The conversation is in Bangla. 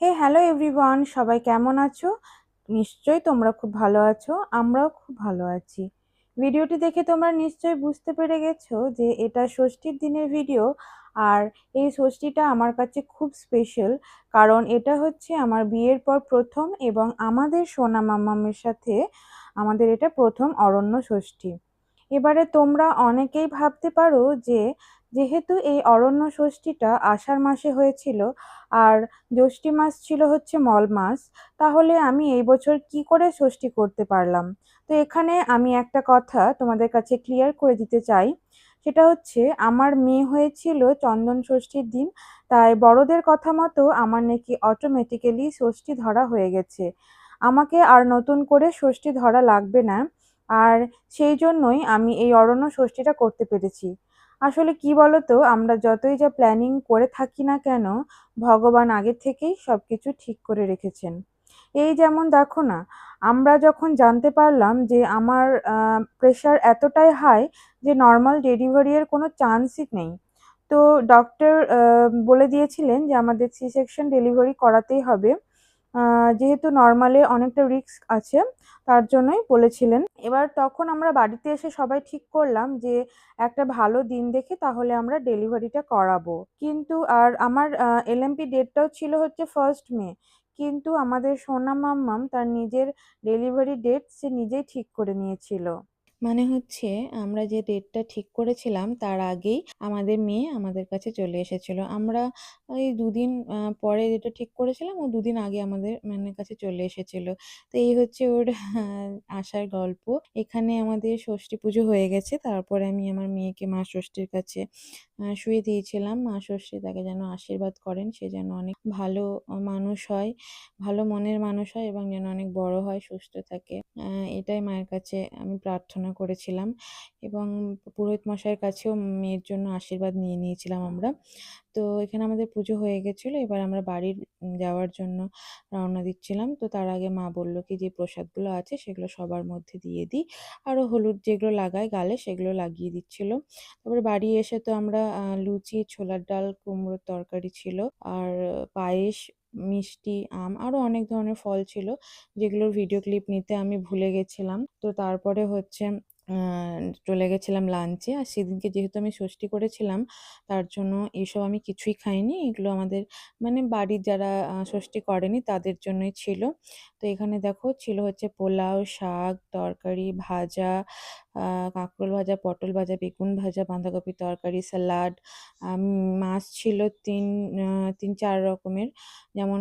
হ্যালো এভরিওয়ান, সবাই কেমন আছো? নিশ্চয়ই তোমরা খুব ভালো আছো। আমরাও খুব ভালো আছি। ভিডিওটি দেখে তোমরা নিশ্চয়ই বুঝতে পেরে গেছো যে এটা ষষ্ঠীর দিনের ভিডিও। আর এই ষষ্ঠীটা আমার কাছে খুব স্পেশাল, কারণ এটা হচ্ছে আমার বিয়ের পর প্রথম এবং আমাদের সোনা মাম্মামের সাথে আমাদের এটা প্রথম অরণ্য ষষ্ঠী। এবারে তোমরা অনেকেই ভাবতে পারো যে যেহেতু এই অরণ্য ষষ্ঠীটা আষাঢ় মাসে হয়েছিল আর জ্যৈষ্ঠী মাস ছিল হচ্ছে মল মাস, তাহলে আমি এই বছর কি করে ষষ্ঠী করতে পারলাম? তো এখানে আমি একটা কথা তোমাদের কাছে ক্লিয়ার করে দিতে চাই। সেটা হচ্ছে আমার মেয়ে হয়েছিল চন্দন ষষ্ঠীর দিন, তাই বড়দের কথা মতো আমার নাকি অটোমেটিক্যালি ষষ্ঠী ধরা হয়ে গেছে। আমাকে আর নতুন করে ষষ্ঠী ধরা লাগবে না। আর সেই জন্যই আমি এই অরণ্য ষষ্ঠীটা করতে পেরেছি। আসলে কি বলতো, আমরা যতই যা প্ল্যানিং করে থাকি না কেন, ভগবান আগের থেকেই সবকিছু ঠিক করে রেখেছেন। এই যেমন দেখো না, আমরা যখন জানতে পারলাম যে আমার প্রেশার এতটাই হাই যে নর্মাল ডেলিভারি এর কোনো চান্সই নেই, তো ডক্টর বলে দিয়েছিলেন যে আমাদের সি সেকশন ডেলিভারি করাতেই হবে। যেহেতু নর্মালে অনেকটা রিস্ক আছে, তার জন্যই বলেছিলেন। এবার তখন আমরা বাড়িতে এসে সবাই ঠিক করলাম যে একটা ভালো দিন দেখে তাহলে আমরা ডেলিভারিটা করাবো। কিন্তু আর আমার এলএমপি ডেটটাও ছিল হচ্ছে 1 মে। কিন্তু আমাদের সোনা মাম্মাম তার নিজের ডেলিভারি ডেট সে নিজেই ঠিক করে নিয়েছিল। মানে হচ্ছে, আমরা যে ডেটটা ঠিক করেছিলাম তার আগেই আমাদের মেয়ে আমাদের কাছে চলে এসেছিল। আমরা ওই 2 দিন পরে যেটা ঠিক করেছিলাম, ও 2 দিন আগে আমাদের মানে কাছে চলে এসেছিল। তো এই হচ্ছে ওর আসার গল্প। এখানে আমাদের ষষ্ঠী পুজো হয়ে গেছে। তারপরে আমি আমার মেয়েকে মা ষষ্ঠীর কাছে শুইয়ে দিয়েছিলাম। মা ষষ্ঠী তাকে যেন আশীর্বাদ করেন, সে যেন অনেক ভালো মানুষ হয়, ভালো মনের মানুষ হয় এবং যেন অনেক বড় হয়, সুস্থ থাকে। এটাই মায়ের কাছে আমি প্রার্থনা করেছিলাম এবং পুরোহিত মশাইয়ের কাছেও মেয়ের জন্য আশীর্বাদ নিয়ে নিয়েছিলাম আমরা। তো এখানে আমাদের পুজো হয়ে গেছিলো। এবার আমরা বাড়ির যাওয়ার জন্য রওনা দিচ্ছিলাম। তো তার আগে মা বলল কি যে প্রসাদগুলো আছে সেগুলো সবার মধ্যে দিয়ে দিই। আরও হলুদ যেগুলো লাগায় গালে সেগুলো লাগিয়ে দিচ্ছিল। তারপরে বাড়ি এসে তো আমরা লুচি, ছোলার ডাল, কুমড়োর তরকারি ছিল, আর পায়েস, মিষ্টি, আম, আরও অনেক ধরনের ফল ছিল যেগুলোর ভিডিও ক্লিপ নিতে আমি ভুলে গেছিলাম। তো তারপরে হচ্ছে চলে গেছিলাম লাঞ্চে। আর সেদিনকে যেহেতু আমি ষষ্ঠী করেছিলাম, তার জন্য এসব আমি কিছুই খাইনি। এগুলো আমাদের মানে বাড়ির যারা ষষ্ঠী করেনি তাদের জন্যই ছিল। তো এখানে দেখো ছিল হচ্ছে পোলাও, শাক, তরকারি, ভাজা, কাঁকরোল ভাজা, পটল ভাজা, বেগুন ভাজা, বাঁধাকপির তরকারি, স্যালাড, মাছ ছিল তিন চার রকমের। যেমন